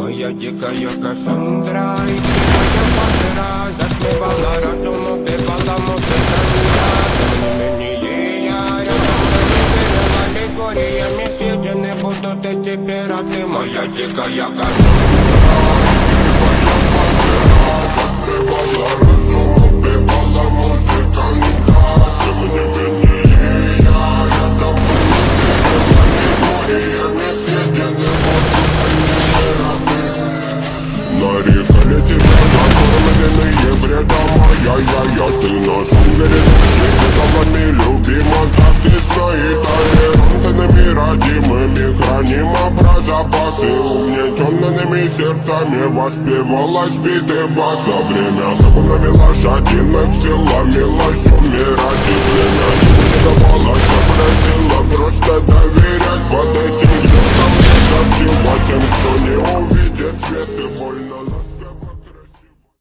Моя дикая Кассандра, и ты моя пантера. Затмевала разум, убивала музыка. Тем не менее я рядом выверила аллегориями. Съедены будут эти пираты. Моя дикая Кассандра. Нарекали тебя накормленные бредом. Ай-яй-яй, ты наш умерен. Преданными любима, так и стоит толерантными, родимыми. Хранима про запасы угнетенными сердцами. Воспевалась биты баса. Время табунами лошадиных силами лось умирать. И время не давалось, а просила просто доверять под этим гнетом. Тем, кто не увидит свет и больно нас.